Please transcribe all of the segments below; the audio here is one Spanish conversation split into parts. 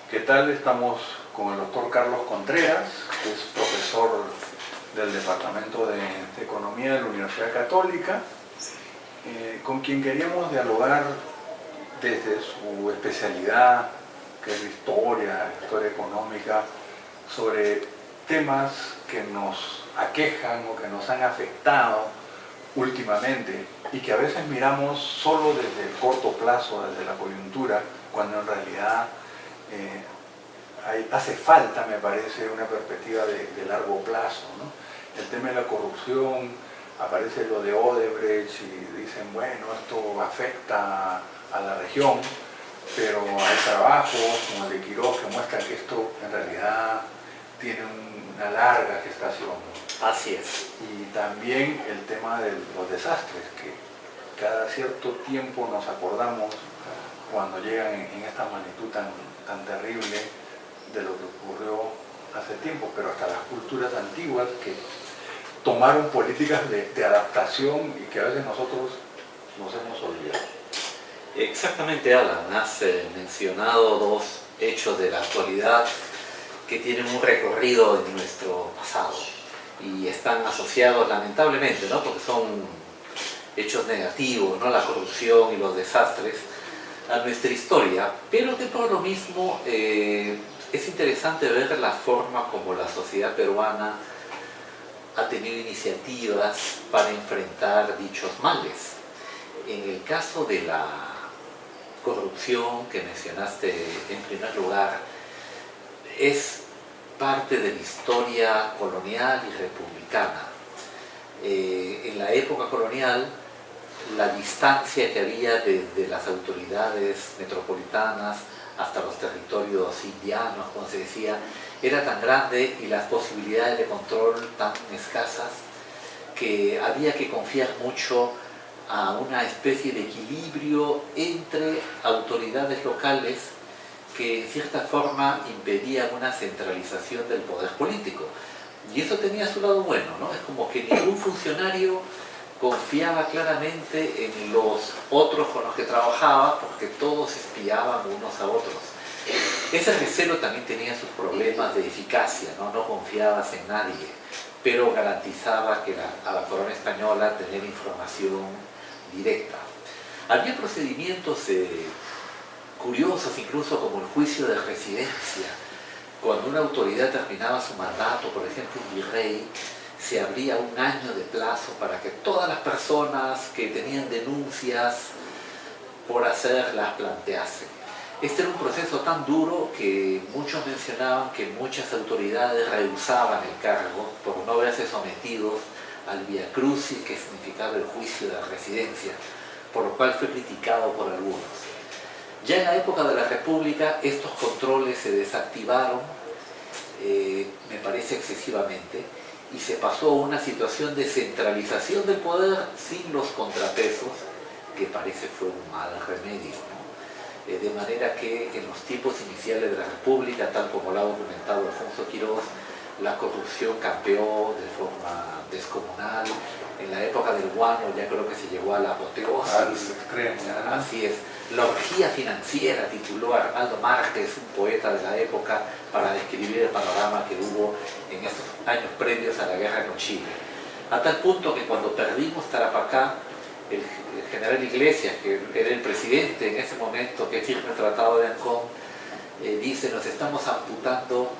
¿Qué tal? Estamos con el doctor Carlos Contreras, que es profesor del Departamento de Economía de la Universidad Católica, con quien queríamos dialogar desde su especialidad, que es la historia económica, sobre temas que nos aquejan o que nos han afectado últimamente y que a veces miramos solo desde el corto plazo, desde la coyuntura, cuando en realidad hace falta, me parece, una perspectiva de largo plazo, ¿no? El tema de la corrupción, aparece lo de Odebrecht y dicen, bueno, esto afecta a la región, pero hay trabajos como el de Quiroz que muestran que esto en realidad tiene una larga gestación, ¿no? Así es. Y también el tema de los desastres, que cada cierto tiempo nos acordamos cuando llegan en esta magnitud tan terrible de lo que ocurrió hace tiempo, pero hasta las culturas antiguas que tomaron políticas de adaptación y que a veces nosotros nos hemos olvidado. Exactamente, Alan, has mencionado dos hechos de la actualidad que tienen un recorrido en nuestro pasado y están asociados lamentablemente, ¿no? Porque son hechos negativos, ¿no? La corrupción y los desastres a nuestra historia, pero que por lo mismo es interesante ver la forma como la sociedad peruana ha tenido iniciativas para enfrentar dichos males. En el caso de la corrupción que mencionaste en primer lugar, es parte de la historia colonial y republicana. En la época colonial, la distancia que había desde las autoridades metropolitanas hasta los territorios indianos, como se decía, era tan grande y las posibilidades de control tan escasas que había que confiar mucho a una especie de equilibrio entre autoridades locales que en cierta forma impedían una centralización del poder político. Y eso tenía su lado bueno, ¿no? Es como que ningún funcionario confiaba claramente en los otros con los que trabajaba porque todos espiaban unos a otros. Ese recelo también tenía sus problemas de eficacia, ¿no? No confiabas en nadie, pero garantizaba que a la corona española tener información directa. Había procedimientos curiosos, incluso como el juicio de residencia. Cuando una autoridad terminaba su mandato, por ejemplo un virrey, se abría un año de plazo para que todas las personas que tenían denuncias por hacer las planteasen. Este era un proceso tan duro que muchos mencionaban que muchas autoridades rehusaban el cargo por no verse sometidos al vía crucis que significaba el juicio de residencia, por lo cual fue criticado por algunos. Ya en la época de la República estos controles se desactivaron, me parece excesivamente, y se pasó a una situación de centralización del poder sin los contrapesos, que parece fue un mal remedio, ¿no? De manera que en los tiempos iniciales de la República, tal como lo ha documentado Alfonso Quiroz, la corrupción campeó de forma descomunal. En la época del guano ya creo que se llegó a la apoteosis. Así es. La orgía financiera, tituló Arnaldo Márquez, un poeta de la época, para describir el panorama que hubo en estos años previos a la guerra con Chile. A tal punto que cuando perdimos Tarapacá, el general Iglesias, que era el presidente en ese momento que firma el Tratado de Ancón, dice, nos estamos amputando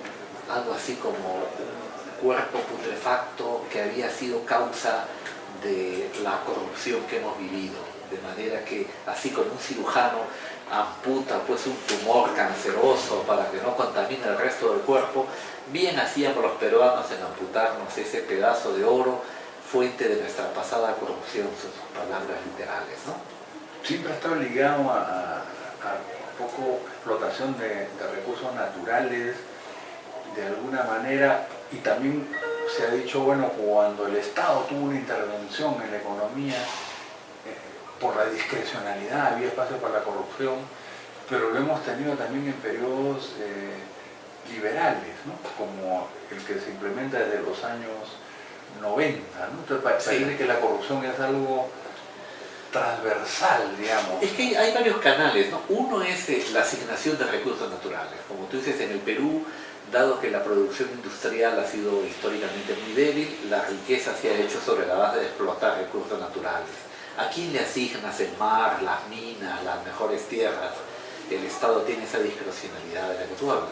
algo así como un cuerpo putrefacto que había sido causa de la corrupción que hemos vivido. De manera que, así como un cirujano amputa pues un tumor canceroso para que no contamine el resto del cuerpo, bien hacíamos los peruanos en amputarnos ese pedazo de oro, fuente de nuestra pasada corrupción, sus palabras literales, ¿no? Siempre ha estado ligado a poco explotación de recursos naturales, de alguna manera, y también se ha dicho, bueno, cuando el Estado tuvo una intervención en la economía, por la discrecionalidad, había espacio para la corrupción, pero lo hemos tenido también en periodos liberales, ¿no? Como el que se implementa desde los años 90, ¿no? Entonces parece que la corrupción es algo transversal, digamos. Es que hay varios canales, ¿no? Uno es la asignación de recursos naturales. Como tú dices, en el Perú, dado que la producción industrial ha sido históricamente muy débil, la riqueza se ha hecho sobre la base de explotar recursos naturales. ¿A quién le asignas el mar, las minas, las mejores tierras? El Estado tiene esa discrecionalidad de la que tú hablas.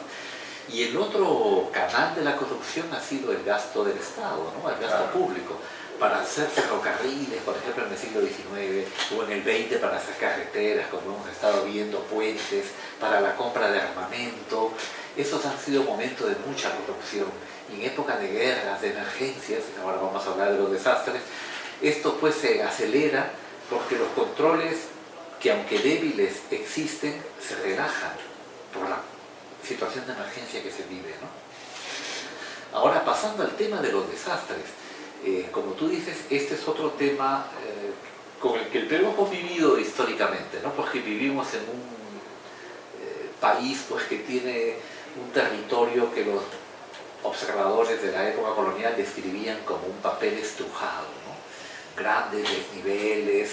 Y el otro canal de la corrupción ha sido el gasto del Estado, ¿no? El gasto público, para hacer ferrocarriles, por ejemplo, en el siglo XIX, o en el XX para hacer carreteras, como hemos estado viendo, puentes, para la compra de armamento. Esos han sido momentos de mucha corrupción. Y en época de guerras, de emergencias, ahora vamos a hablar de los desastres, esto pues se acelera porque los controles, que aunque débiles existen, se relajan por la situación de emergencia que se vive, ¿no? Ahora, pasando al tema de los desastres, como tú dices, este es otro tema con el que el Perú ha convivido históricamente, ¿no? Porque vivimos en un país pues, que tiene un territorio que los observadores de la época colonial describían como un papel estrujado, ¿no? Grandes desniveles,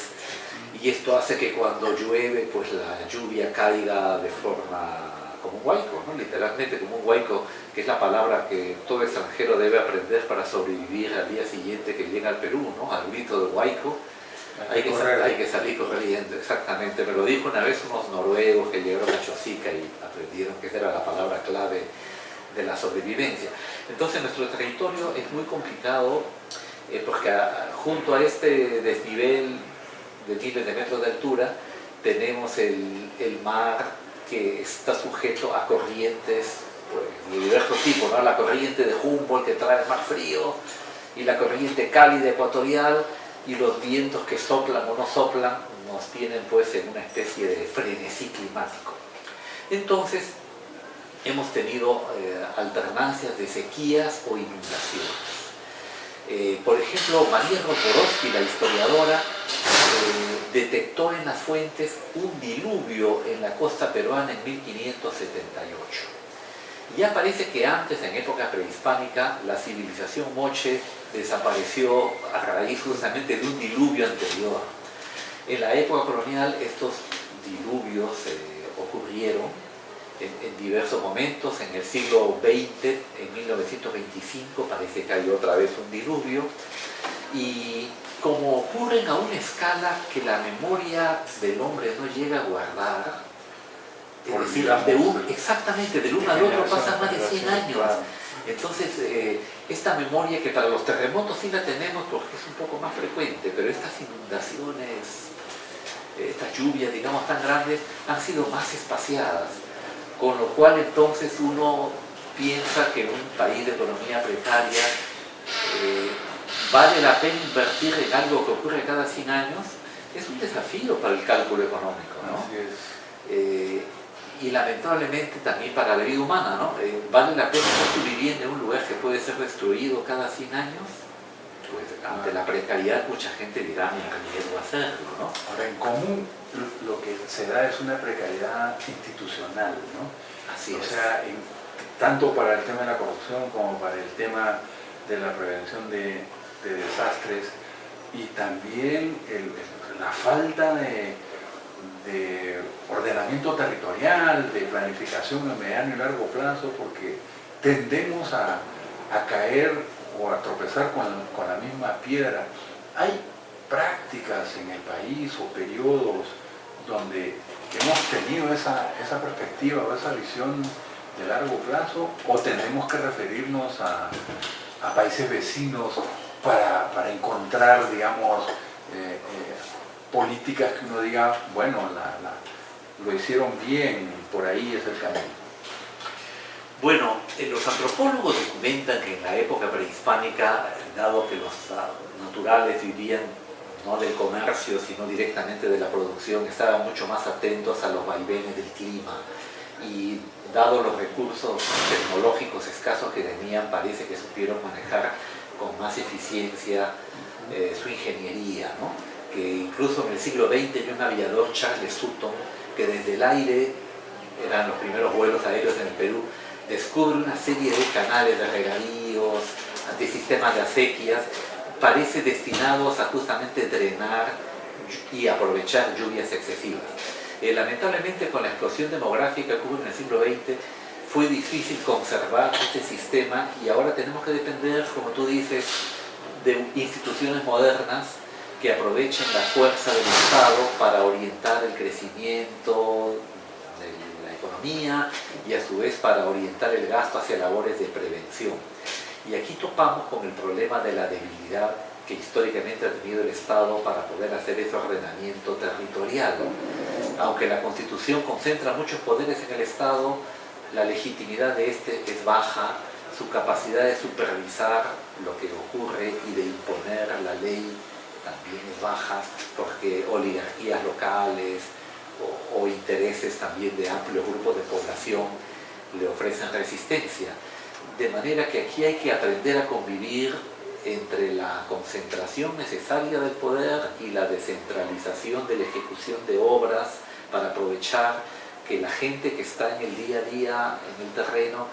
y esto hace que cuando llueve, pues la lluvia caiga de forma como un huaico, ¿no? Literalmente como un huaico, que es la palabra que todo extranjero debe aprender para sobrevivir al día siguiente que llega al Perú, ¿no? Al grito de huaico, hay que salir corriendo, exactamente. Me lo dijo una vez unos noruegos que llegaron a Chosica y aprendieron que esa era la palabra clave de la sobrevivencia. Entonces nuestro territorio es muy complicado porque junto a este desnivel de miles de metros de altura tenemos el mar que está sujeto a corrientes pues, de diversos tipos, ¿no? La corriente de Humboldt que trae el mar frío y la corriente cálida ecuatorial y los vientos que soplan o no soplan nos tienen pues en una especie de frenesí climático. Entonces hemos tenido alternancias de sequías o inundaciones. Por ejemplo, María Roporowski, la historiadora, detectó en las fuentes un diluvio en la costa peruana en 1578. Ya parece que antes, en época prehispánica, la civilización moche desapareció a raíz justamente de un diluvio anterior. En la época colonial estos diluvios ocurrieron en diversos momentos. En el siglo XX, en 1925, parece que hay otra vez un diluvio. Y como ocurren a una escala que la memoria del hombre no llega a guardar, es decir, exactamente, del uno al otro pasan más de 100 años. Entonces, esta memoria que para los terremotos sí la tenemos porque es un poco más frecuente, pero estas inundaciones, estas lluvias, digamos, tan grandes, han sido más espaciadas. Con lo cual, entonces, uno piensa que en un país de economía precaria vale la pena invertir en algo que ocurre cada 100 años. Es un desafío para el cálculo económico, ¿no? Así es. Y lamentablemente también para la vida humana, ¿no? ¿Vale la pena estar viviendo en un lugar que puede ser destruido cada 100 años? Pues ante la precariedad mucha gente dirá, me arriesgo a hacerlo, ¿no? Ahora, en común lo que se da es una precariedad institucional, ¿no? Así es. O sea, tanto para el tema de la corrupción como para el tema de la prevención de desastres y también la falta de ordenamiento territorial, de planificación a mediano y largo plazo, porque tendemos a caer o a tropezar con la misma piedra. Hay prácticas en el país o periodos donde hemos tenido esa perspectiva o esa visión de largo plazo, o tendremos que referirnos a países vecinos para encontrar, digamos, políticas que uno diga, bueno, lo hicieron bien, por ahí es el camino. Bueno, los antropólogos documentan que en la época prehispánica, dado que los naturales vivían no del comercio, sino directamente de la producción, estaban mucho más atentos a los vaivenes del clima y dado los recursos tecnológicos escasos que tenían, parece que supieron manejar con más eficiencia su ingeniería, ¿no? Que incluso en el siglo XX hay un aviador, Charles Sutton, que desde el aire, eran los primeros vuelos aéreos en el Perú, descubre una serie de canales de regadíos, de sistemas de acequias, parece destinados a justamente drenar y aprovechar lluvias excesivas. Lamentablemente, con la explosión demográfica que hubo en el siglo XX, fue difícil conservar este sistema y ahora tenemos que depender, como tú dices, de instituciones modernas que aprovechen la fuerza del Estado para orientar el crecimiento de la economía y a su vez para orientar el gasto hacia labores de prevención. Y aquí topamos con el problema de la debilidad que históricamente ha tenido el Estado para poder hacer ese ordenamiento territorial. Aunque la Constitución concentra muchos poderes en el Estado, la legitimidad de este es baja, su capacidad de supervisar lo que ocurre y de imponer la ley también es baja, porque oligarquías locales o intereses también de amplios grupos de población le ofrecen resistencia. De manera que aquí hay que aprender a convivir entre la concentración necesaria del poder y la descentralización de la ejecución de obras para aprovechar que la gente que está en el día a día, en el terreno,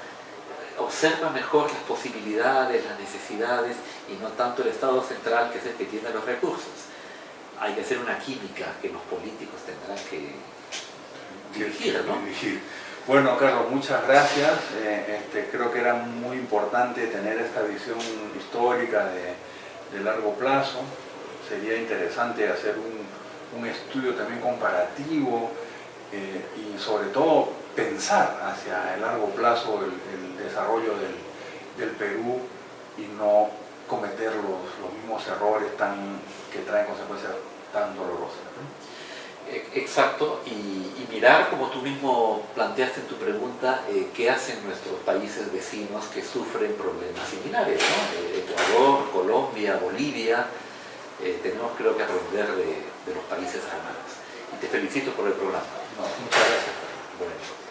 observa mejor las posibilidades, las necesidades y no tanto el Estado central, que es el que tiene los recursos. Hay que hacer una química que los políticos tendrán que dirigir, ¿no? Bueno, Carlos, muchas gracias. Creo que era muy importante tener esta visión histórica de largo plazo. Sería interesante hacer un estudio también comparativo y sobre todo pensar hacia el largo plazo el desarrollo del Perú y no cometer los mismos errores que traen consecuencias tan dolorosas, ¿no? Exacto, y mirar, como tú mismo planteaste en tu pregunta, qué hacen nuestros países vecinos que sufren problemas similares, ¿no? Ecuador, Colombia, Bolivia, tenemos creo que aprender de los países hermanos. Y te felicito por el programa.